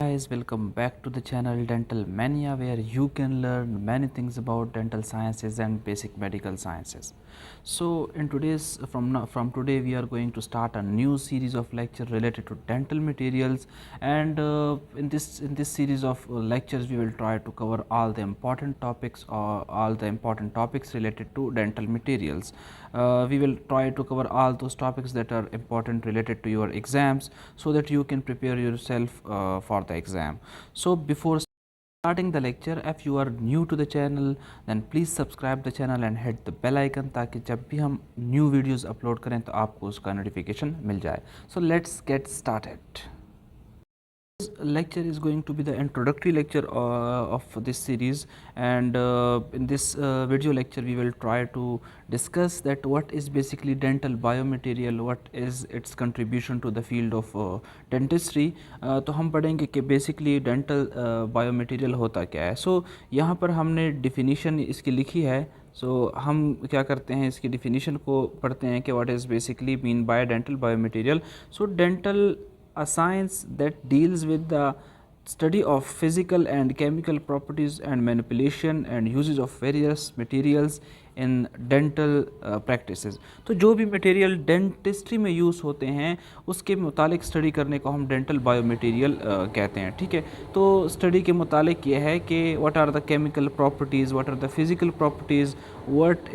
Guys, welcome back to the channel Dental Mania, where you can learn many things about dental sciences and basic medical sciences. So in today's from today we are going to start a new series of lecture related to dental materials, and in this series of lectures we will try to cover all the important topics or all the important topics related to dental materials. We will try to cover all those topics that are important related to your exams, so that you can prepare yourself for the exam. So before starting the lecture, if you are new to the channel, then please subscribe the channel and hit the bell icon, ताकि जब भी हम new videos upload करें तो आपको उसका notification मिल जाए. So let's get started. This lecture is going to be the introductory lecture of this series, and in this video lecture we will try to discuss that what is basically dental biomaterial, what is its contribution to the field of dentistry. तो हम पढ़ेंगे कि basically dental biomaterial होता क्या है. So यहाँ पर हमने definition इसकी लिखी है. So हम क्या करते हैं, इसकी definition को पढ़ते हैं कि what is basically mean by dental biomaterial. So dental a science that deals with the study of physical and chemical properties and manipulation and uses of various materials in dental practices. तो जो भी material dentistry में use होते हैं उसके मुतालिक study करने को हम डेंटल बायोमटेरियल कहते हैं. ठीक है, तो स्टडी के मुतालिक ये है कि what are the chemical properties, what are the physical properties, what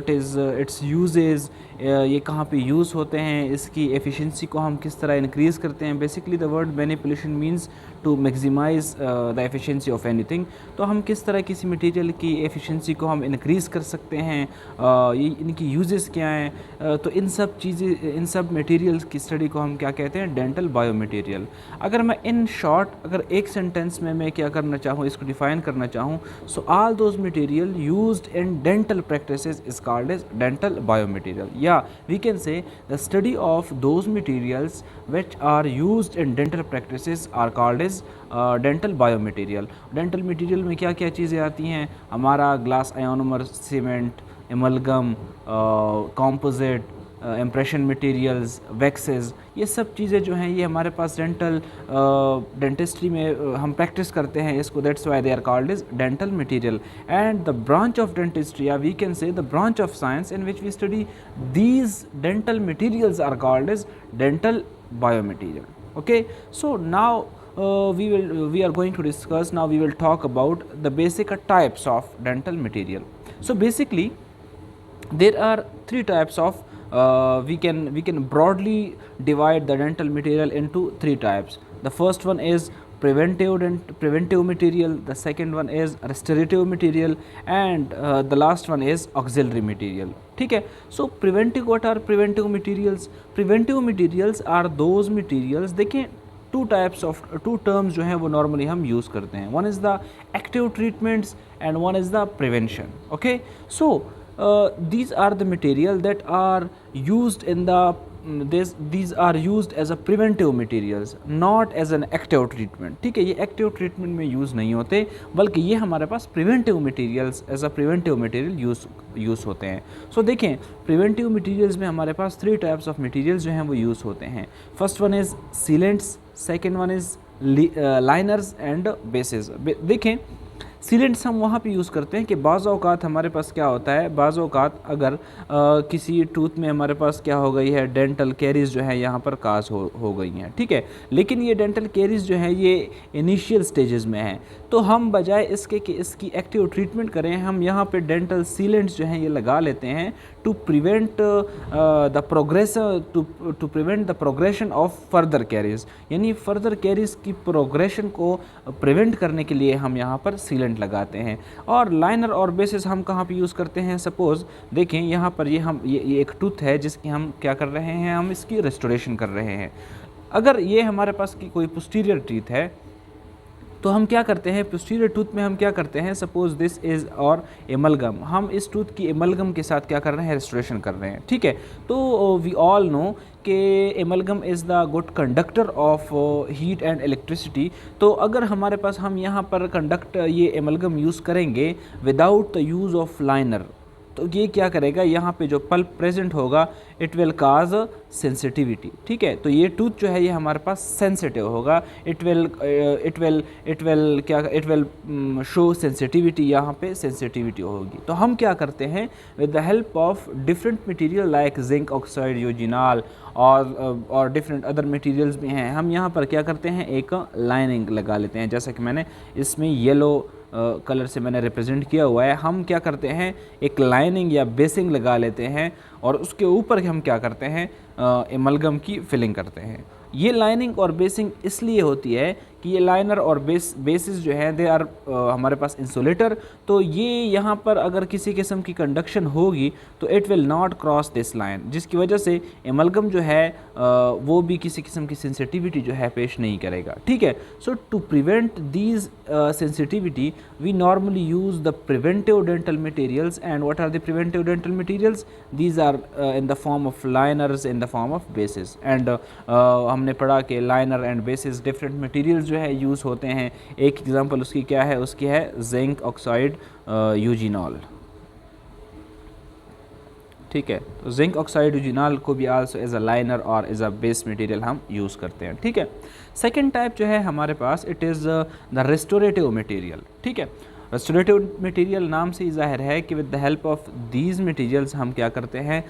is its uses, ये कहाँ पे यूज़ होते हैं, इसकी एफिशिएंसी को हम किस तरह इंक्रीज़ करते हैं. Basically the word manipulation means to maximize the efficiency of anything. तो हम किस तरह किसी मटेरियल की एफिशिएंसी को हम इंक्रीज़ कर सकते हैं, ये इनकी यूजेस क्या हैं. तो इन सब मटेरियल्स की स्टडी को हम क्या कहते हैं, डेंटल बायोमटेरियल. अगर मैं इन शॉर्ट अगर एक सेंटेंस में मैं क्या करना चाहूँ, इसको डिफ़ाइन करना चाहूँ, so all those material used in dental practices is called as dental biomaterial. या we can say the study of those materials which are used in dental practices are called as dental biomaterial. Dental material में क्या क्या चीज़ें आती हैं, हमारा glass ionomer, cement, amalgam, composite, impression materials, waxes, ये सब चीज़ें जो हैं ये हमारे पास डेंटिस्ट्री में हम प्रैक्टिस करते हैं इसको. That's why they are called is dental material. And the branch of dentistry, या we can say the branch of science in which we study these dental materials are called is dental biomaterial. Okay, so now we are going to discuss, now we will talk about the basic types of dental material. So basically there are three types of we can broadly divide the dental material into three types. The first one is preventive material, the second one is restorative material, and the last one is auxiliary material. ठीक है. So preventive, what are preventive materials? Preventive materials are those materials, देखें two terms जो हैं वो normally हम use करते हैं. One is the active treatments and one is the prevention. Okay, so these are the material that are used in the these are used as a preventive materials, not as an active treatment. ठीक है, ये active treatment में use नहीं होते, बल्कि ये हमारे पास preventive materials as a preventive material use होते हैं. So देखें, preventive materials में हमारे पास three types of materials जो हैं वो यूज़ होते हैं. First one is sealants, second one is liners and bases. देखें, सीलेंट्स हम वहाँ पे यूज़ करते हैं कि बाज़ औक़ात हमारे पास क्या होता है, बाज़ औक़ात अगर किसी टूथ में हमारे पास क्या हो गई है, डेंटल कैरीज़ जो है यहाँ पर काज हो गई हैं. ठीक है, लेकिन ये डेंटल कैरीज़ जो है ये इनिशियल स्टेजेस में है, तो हम बजाय इसके कि इसकी एक्टिव ट्रीटमेंट करें, हम यहाँ पे डेंटल सीलेंट्स जो हैं ये लगा लेते हैं to prevent the progression of further caries. यानी फर्दर कैरीज़ की प्रोग्रेशन को प्रिवेंट करने के लिए हम यहाँ पर सीलेंट लगाते हैं. और लाइनर और बेसिस हम कहाँ पे यूज़ करते हैं, सपोज़ देखें यहाँ पर ये एक टूथ है जिसकी हम क्या कर रहे हैं, हम इसकी रेस्टोरेशन कर रहे हैं. अगर ये हमारे पास की कोई पोस्टीरियर टीथ है तो हम क्या करते हैं, पोस्टीरियर टूथ में हम क्या करते हैं, सपोज दिस इज़ और एमलगम, हम इस टूथ की एमलगम के साथ क्या कर रहे हैं, रेस्टोरेशन कर रहे हैं. ठीक है, तो वी ऑल नो कि amalgam is the good conductor of heat and electricity. तो अगर हमारे पास हम यहाँ पर ये एमलगम यूज़ करेंगे without the use of liner, तो ये क्या करेगा, यहाँ पे जो पल्प प्रेजेंट होगा इट विल काज सेंसिटिविटी, ठीक है। तो ये टूथ जो है ये हमारे पास सेंसिटिव होगा, इट विल शो सेंसिटिविटी, यहाँ पे सेंसिटिविटी होगी। तो हम क्या करते हैं, with the help of different material like zinc oxide, eugenol और डिफरेंट अदर मटेरियल्स भी हैं, हम यहाँ पर क्या करते हैं, एक लाइनिंग लगा लेते हैं। जैसा कि मैंने इसमें येलो कलर से मैंने रिप्रेजेंट किया हुआ है, हम क्या करते हैं, एक लाइनिंग या बेसिंग लगा लेते हैं और उसके ऊपर हम क्या करते हैं, एमलगम की फिलिंग करते हैं। ये लाइनिंग और बेसिंग इसलिए होती है कि ये लाइनर और बेसिस जो है दे आर हमारे पास इंसुलेटर, तो ये यहाँ पर अगर किसी किस्म की कंडक्शन होगी तो it will not cross this line, जिसकी वजह से एमलगम जो है वो भी किसी किस्म की सेंसिटिविटी जो है पेश नहीं करेगा, ठीक है। So to prevent these sensitivity we normally use the preventive dental materials, and what are the preventive dental materials, these are in the form of liners, in the form of bases, and हमने पढ़ा कि liner and bases different materials जो है use होते हैं। एक example उसकी क्या है, उसकी है जिंक ऑक्साइड यूजिनॉल, ठीक है। तो जिंक ऑक्साइड यूजिनॉल को भी आल्सो एज अ लाइनर और एज अ बेस मटेरियल हम यूज़ करते हैं, ठीक है। सेकंड टाइप जो है हमारे पास, it is the restorative material, ठीक है। रेस्टोरेटिव मटेरियल नाम से ही जाहिर है कि with the help of these materials हम क्या करते हैं,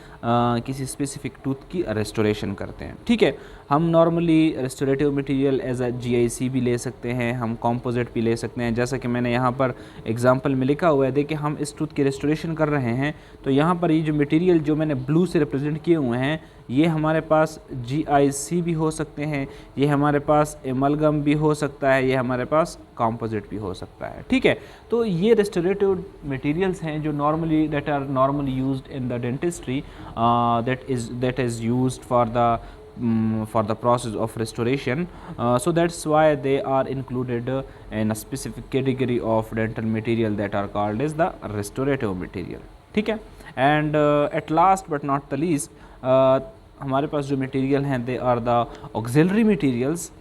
किसी स्पेसिफिक टूथ की रेस्टोरेशन करते हैं, ठीक है। हम normally restorative material as a GIC भी ले सकते हैं, हम कॉम्पोजिट भी ले सकते हैं। जैसा कि मैंने यहाँ पर एग्जांपल में लिखा हुआ है, देखिए हम इस टूथ की रेस्टोरेशन कर रहे हैं, तो यहाँ पर ये जो मटेरियल जो मैंने ब्लू से रिप्रेजेंट किए हुए हैं, ये हमारे पास GIC भी हो सकते हैं, ये हमारे पास एमलगम भी हो सकता है, ये हमारे पास कॉम्पोजिट भी हो सकता है, ठीक है। तो ये रेस्टोरेटिव मटेरियल्स हैं जो normally that are normally used in the dentistry, that is used for the process of restoration, so that's why they are included in a specific category of dental material that are called as the restorative material, ठीक है। and at last but not the least, हमारे पास जो material हैं they are the auxiliary materials।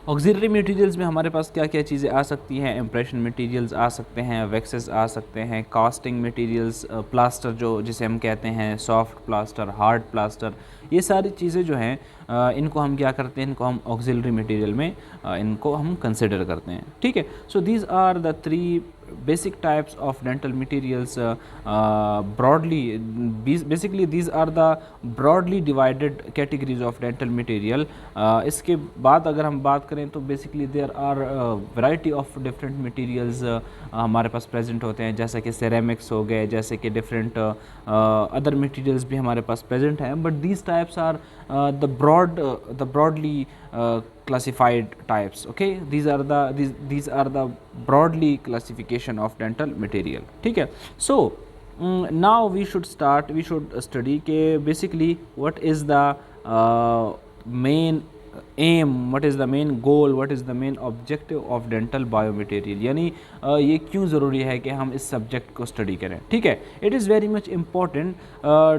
Auxiliary materials में हमारे पास क्या क्या चीज़ें आ सकती हैं, इम्प्रेशन मटेरियल्स आ सकते हैं, वैक्सेस आ सकते हैं, कास्टिंग मटेरियल्स, प्लास्टर जो जिसे हम कहते हैं सॉफ्ट प्लास्टर, हार्ड प्लास्टर, ये सारी चीज़ें जो हैं इनको हम क्या करते हैं, इनको हम ऑक्सिलरी मटेरियल में इनको हम कंसिडर करते हैं, ठीक है। So these are the 3 basic types of dental materials, basically these are the broadly divided categories of dental material। इसके बाद अगर हम बात करें तो basically there are variety of different materials हमारे पास present होते हैं, जैसे कि ceramics हो गए, जैसे कि different other materials भी हमारे पास present हैं, but these types are the broadly classified types, okay। these are the broadly classification of dental material, ठीक है। so now we should study के basically what is the main aim, what is the main goal, what is the main objective of dental biomaterial, यानी ये क्यों ज़रूरी है कि हम इस सब्जेक्ट को स्टडी करें, ठीक है। It is very much important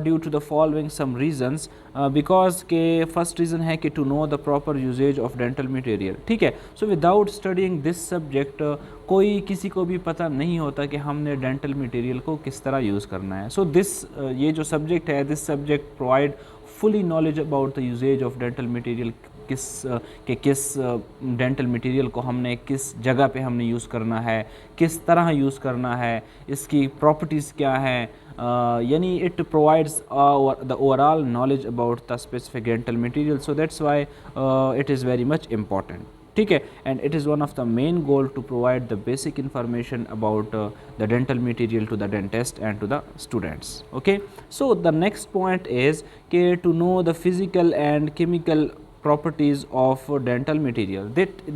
due to the following some reasons, because के फर्स्ट रीज़न है कि to know the proper usages of dental material, ठीक है। So without studying this subject कोई किसी को भी पता नहीं होता कि हमने डेंटल मटेरियल को किस तरह यूज़ करना है। सो ये जो सब्जेक्ट है, this subject provide fully knowledge about the usages of dental material, किस डेंटल मटेरियल को हमने किस जगह पे हमने यूज़ करना है, किस तरह यूज़ करना है, इसकी प्रॉपर्टीज़ क्या हैं, यानी it provides the overall knowledge about the specific dental material. So that's why it is very much important, ठीक है। And it is one of the main goal to provide the basic information about the dental material to the dentist and to the students, okay. So the next point is के to know the physical and chemical properties of dental material.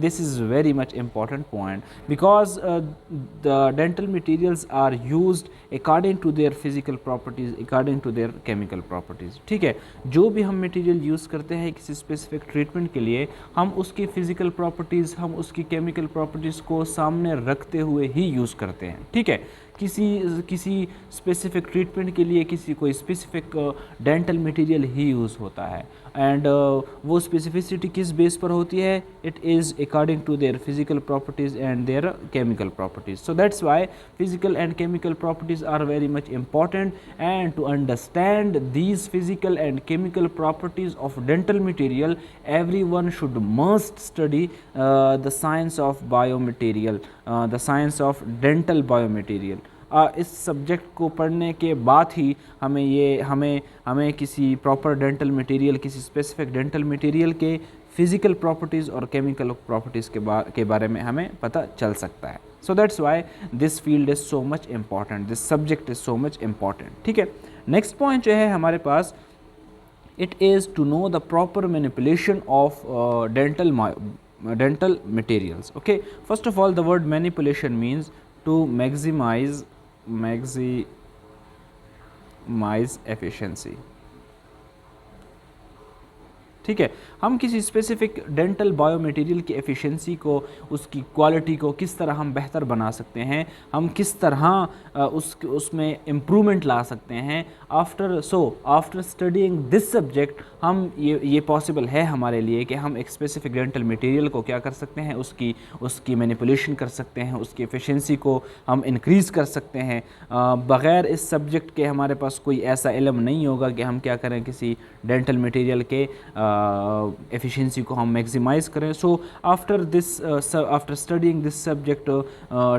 This is very much important point, because the dental materials are used according to their physical properties, according to their chemical properties, ठीक है। जो भी हम material use करते हैं किसी specific treatment के लिए, हम उसकी फिजिकल प्रॉपर्टीज़, हम उसकी केमिकल प्रॉपर्टीज़ को सामने रखते हुए ही यूज़ करते हैं, ठीक है। किसी स्पेसिफिक ट्रीटमेंट के लिए किसी कोई स्पेसिफिक डेंटल मटेरियल ही यूज़ होता है। एंड वो स्पेसिफिसिटी किस बेस पर होती है? It is according to their physical properties and their chemical properties. So that's why physical and chemical properties are very much important, and to understand these physical and chemical properties of dental material, everyone should must study the science of biomaterial, the science of dental biomaterial। इस subject को पढ़ने के बाद ही हमें किसी proper dental material, किसी specific dental material के physical properties और केमिकल प्रॉपर्टीज़ के बारे में हमें पता चल सकता है। सो that's why this field is so much important, this subject is so much important. ठीक है, नेक्स्ट पॉइंट जो है हमारे पास, it is to know the proper manipulation of dental materials। okay, first of all, the word manipulation means to maximize efficiency। ठीक है, हम किसी specific dental biomaterial की एफिशिएंसी को, उसकी क्वालिटी को किस तरह हम बेहतर बना सकते हैं, हम किस तरह उसमें इम्प्रूवमेंट ला सकते हैं। आफ्टर स्टडीइंग दिस सब्जेक्ट हम ये पॉसिबल है हमारे लिए कि हम एक स्पेसिफिक डेंटल मटेरियल को क्या कर सकते हैं, उसकी मैनिपुलेशन कर सकते हैं, उसकी एफिशिएंसी को हम इंक्रीज़ कर सकते हैं। बग़ैर इस सब्जेक्ट के हमारे पास कोई ऐसा इल्म नहीं होगा कि हम क्या करें, किसी डेंटल मटेरियल के efficiency को हम मैक्सिमाइज़ करें। So after studying this subject,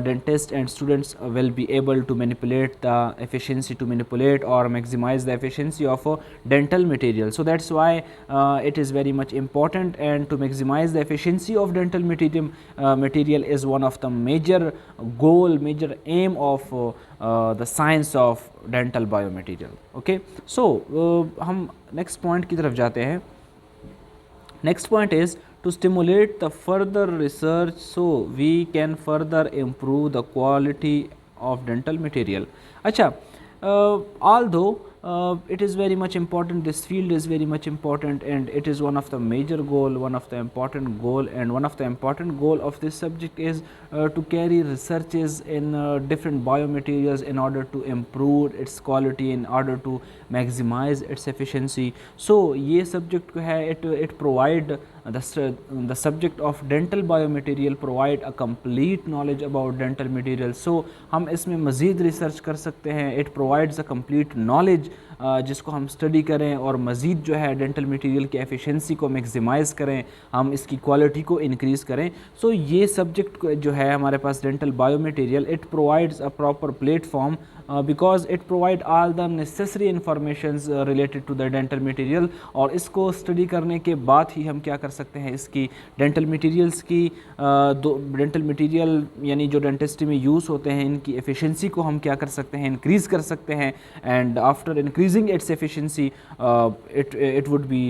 dentists and students will be able to manipulate the efficiency, to manipulate or maximize the efficiency of dental material। so that's why it is very much important, and to maximize the efficiency of dental material is one of the major aim of the science of dental biomaterial। okay, so हम next point की तरफ जाते हैं। Next point is to stimulate the further research so we can further improve the quality of dental material। अच्छा, although it is very much important, this field is very much important, and it is one of the major goal, one of the important goal, and one of the important goal of this subject is to carry researches in different biomaterials in order to improve its quality, in order to maximize its efficiency। so ये subject है, it provide the subject of dental biomaterial provide a complete knowledge about dental material। so हम इसमें मज़ीद research कर सकते हैं। it provides a complete knowledge जिसको हम स्टडी करें और मज़ीद जो है डेंटल मटेरियल की एफिशिएंसी को मैक्सिमाइज़ करें, हम इसकी क्वालिटी को इंक्रीज़ करें। सो ये सब्जेक्ट जो है हमारे पास dental biomaterial, it provides a proper platform because it provide all the necessary informations related to the dental material। और इसको स्टडी करने के बाद ही हम क्या कर सकते हैं, इसकी डेंटल मटेरियल्स की डेंटल मटेरियल यानी जो डेंटिस्ट्री में यूज़ होते हैं, इनकी एफिशिएंसी को हम क्या कर सकते हैं, इंक्रीज़ कर सकते हैं। And after increasing its efficiency it would be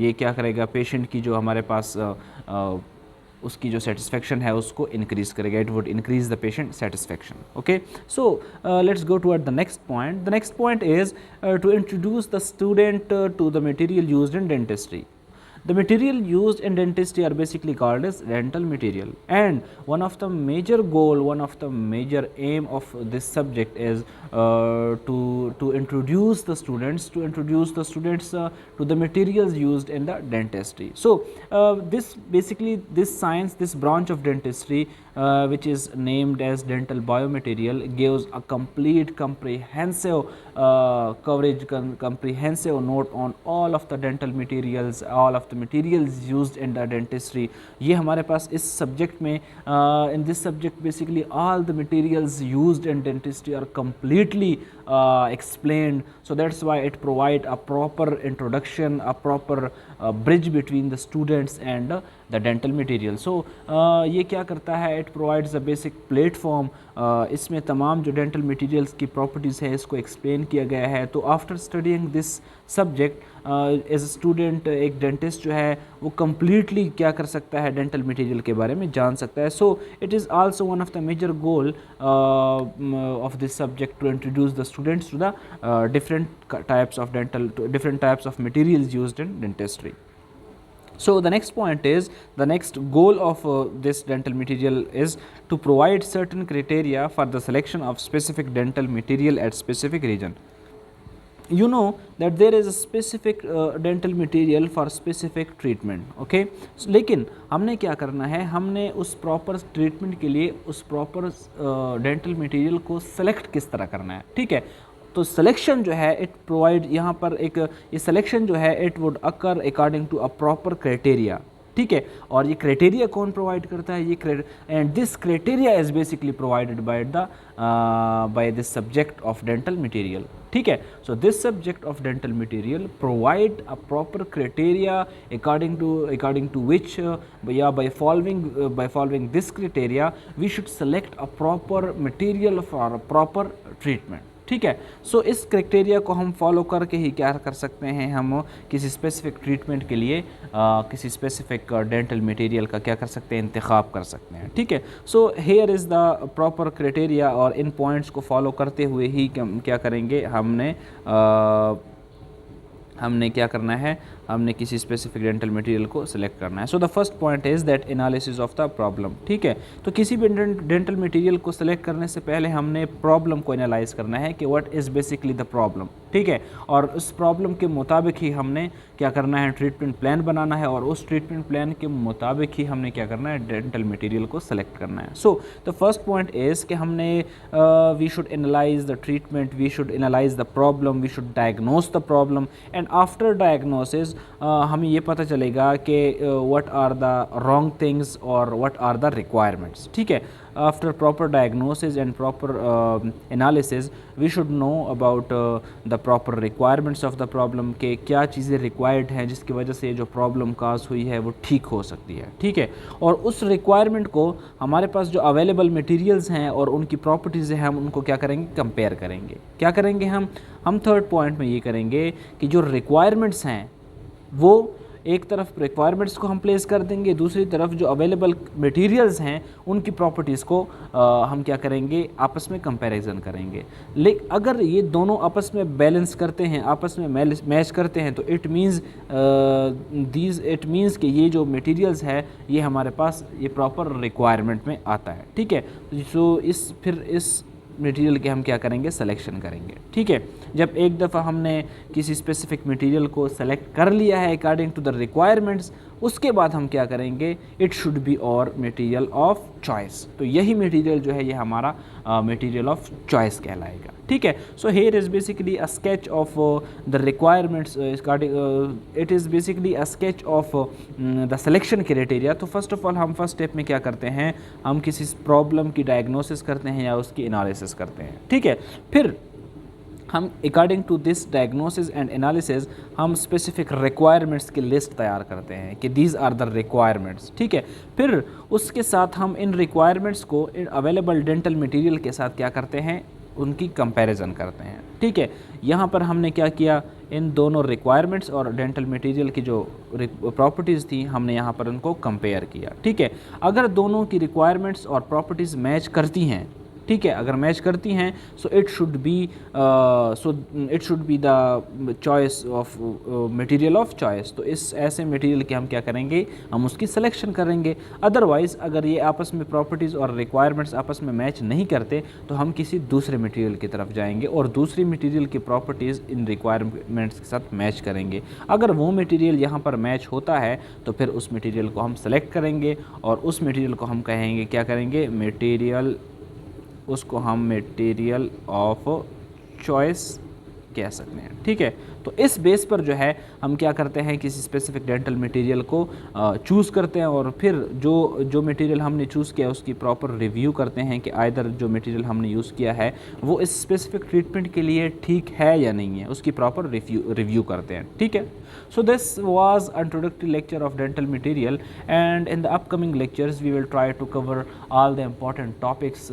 ये क्या करेगा, पेशेंट की जो हमारे पास उसकी जो सेटिस्फेक्शन है उसको इंक्रीज़ करेगा। It would increase the patient satisfaction. Okay, so let's go toward the next point. The next point is to introduce the student to the material used in dentistry. The material used in dentistry are basically called as dental material, and one of the major goal, one of the major aim of this subject is to introduce the students to the materials used in the dentistry। so this science, this branch of dentistry which is named as dental biomaterial, gives a complete comprehensive coverage, comprehensive note on all of the dental materials, all of the materials used in the dentistry। ये हमारे पास इस subject में in this subject basically all the materials used in dentistry are completely explained। so that's why it provide a proper introduction, a proper bridge between the students and the dental material। so ये क्या करता है, it provides a basic platform। इसमें तमाम जो dental materials की properties है इसको explain किया गया है। तो after studying this subject as a student, एक dentist जो है वो completely क्या कर सकता है, dental material के बारे में जान सकता है। so it is also one of the major goal of this subject to introduce the students to the different types of materials used in dentistry। So the next point is, the next goal of this dental material is to provide certain criteria for the selection of specific dental material at specific region. You know that there is a specific dental material for specific treatment, okay. So, लेकिन हमने क्या करना है, हमने उस proper treatment के लिए उस प्रॉपर डेंटल मटेरियल को सेलेक्ट किस तरह करना है, ठीक है। तो सिलेक्शन जो है इट प्रोवाइड, यहाँ पर एक ये सिलेक्शन जो है it would occur according to a proper criteria, ठीक है। और ये क्राइटेरिया कौन प्रोवाइड करता है, ये and this criteria is basically provided by this subject of dental material, ठीक है। So this subject of dental material provide a proper criteria according to which या by following this criteria we should select a proper material for a proper treatment, ठीक है। सो इस criteria को हम follow करके ही क्या कर सकते हैं, हम किसी स्पेसिफिक ट्रीटमेंट के लिए किसी स्पेसिफिक डेंटल मटेरियल का क्या कर सकते हैं, इंतखाब कर सकते हैं, ठीक है। So here is the proper criteria, और इन पॉइंट्स को फॉलो करते हुए ही क्या करेंगे, हमने क्या करना है, हमने किसी स्पेसिफिक डेंटल मटेरियल को सिलेक्ट करना है। So the first point is that analysis of the problem, ठीक है। तो किसी भी डेंटल मटेरियल को सिलेक्ट करने से पहले हमने प्रॉब्लम को एनालाइज करना है कि what is basically the problem, ठीक है। और उस प्रॉब्लम के मुताबिक ही हमने क्या करना है, ट्रीटमेंट प्लान बनाना है, और उस ट्रीटमेंट प्लान के मुताबिक ही हमने क्या करना है, डेंटल मटेरियल को सिलेक्ट करना है। So the first point is कि हमने we should analyze the treatment, we should analyze the problem, we should diagnose the problem, and after diagnosis हमें ये पता चलेगा कि what are the wrong things और व्हाट आर द रिक्वायरमेंट्स, ठीक है। After proper diagnosis and proper analysis we should know about the proper requirements of the problem, के क्या चीज़ें रिक्वायर्ड हैं जिसकी वजह से जो प्रॉब्लम काज हुई है वो ठीक हो सकती है, ठीक है। और उस रिक्वायरमेंट को हमारे पास जो अवेलेबल मटेरियल्स हैं और उनकी प्रॉपर्टीज़ हैं, हम उनको क्या करेंगे, कंपेयर करेंगे। क्या करेंगे हम थर्ड पॉइंट में ये करेंगे कि जो रिक्वायरमेंट्स हैं वो एक तरफ रिक्वायरमेंट्स को हम प्लेस कर देंगे, दूसरी तरफ जो अवेलेबल मटेरियल्स हैं उनकी प्रॉपर्टीज़ को हम क्या करेंगे, आपस में कंपैरिजन करेंगे। लेकिन अगर ये दोनों आपस में बैलेंस करते हैं, आपस में मैच करते हैं, तो इट मीन्स कि ये जो मटेरियल्स है ये हमारे पास ये प्रॉपर रिक्वायरमेंट में आता है, ठीक है। सो फिर इस मटेरियल के हम क्या करेंगे, सिलेक्शन करेंगे, ठीक है। जब एक दफ़ा हमने किसी स्पेसिफिक मटेरियल को सेलेक्ट कर लिया है अकॉर्डिंग टू द रिक्वायरमेंट्स, उसके बाद हम क्या करेंगे, इट शुड बी और मटेरियल ऑफ चॉइस। तो यही मटेरियल जो है ये हमारा मटेरियल ऑफ चॉइस कहलाएगा, ठीक है। So here is basically a sketch of the requirements, it is basically a sketch of the selection criteria. तो फर्स्ट ऑफ ऑल हम फर्स्ट स्टेप में क्या करते हैं, हम किसी प्रॉब्लम की डायग्नोसिस करते हैं या उसकी एनालिसिस करते हैं, ठीक है। फिर हम according to this diagnosis and analysis हम स्पेसिफिक रिक्वायरमेंट्स की लिस्ट तैयार करते हैं कि दीज आर द रिक्वायरमेंट्स, ठीक है। फिर उसके साथ हम इन रिक्वायरमेंट्स को इन अवेलेबल डेंटल मटेरियल के साथ क्या करते हैं, उनकी कंपैरिजन करते हैं, ठीक है। यहाँ पर हमने क्या किया, इन दोनों रिक्वायरमेंट्स और डेंटल मटेरियल की जो प्रॉपर्टीज़ थी हमने यहाँ पर उनको कंपेयर किया, ठीक है। अगर दोनों की रिक्वायरमेंट्स और प्रॉपर्टीज़ मैच करती हैं, ठीक है, अगर मैच करती हैं, so it should be the choice of material of choice. तो इस ऐसे मटेरियल के हम क्या करेंगे, हम उसकी सिलेक्शन करेंगे। अदरवाइज़ अगर ये आपस में प्रॉपर्टीज़ और रिक्वायरमेंट्स आपस में मैच नहीं करते तो हम किसी दूसरे मटेरियल की तरफ जाएंगे और दूसरी मटेरियल की प्रॉपर्टीज़ इन रिक्वायरमेंट्स के साथ मैच करेंगे। अगर वो मटेरियल यहाँ पर मैच होता है तो फिर उस मटेरियल को हम सेलेक्ट करेंगे और उस मटेरियल को हम कहेंगे, क्या करेंगे, उसको हम मटेरियल ऑफ चॉइस कह सकते हैं, ठीक है। तो इस बेस पर जो है हम क्या करते हैं, किसी स्पेसिफिक डेंटल मटेरियल को चूज़ करते हैं और फिर जो मटेरियल हमने चूज़ किया उसकी प्रॉपर रिव्यू करते हैं कि आइदर जो मटेरियल हमने यूज़ किया है वो इस स्पेसिफिक ट्रीटमेंट के लिए ठीक है या नहीं है, उसकी प्रॉपर रिव्यू करते हैं, ठीक है। So this was introductory lecture of dental material, and in the upcoming lectures we will try to cover all the important topics,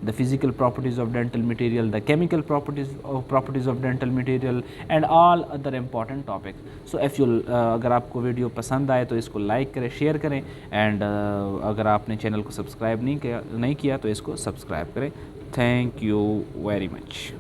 the physical properties of dental material, the chemical properties of dental material, and all other important topics. So if you अगर आपको video पसंद आए तो इसको like करें, share करें, and अगर आपने चैनल को सब्सक्राइब नहीं किया तो इसको सब्सक्राइब करें। Thank you very much.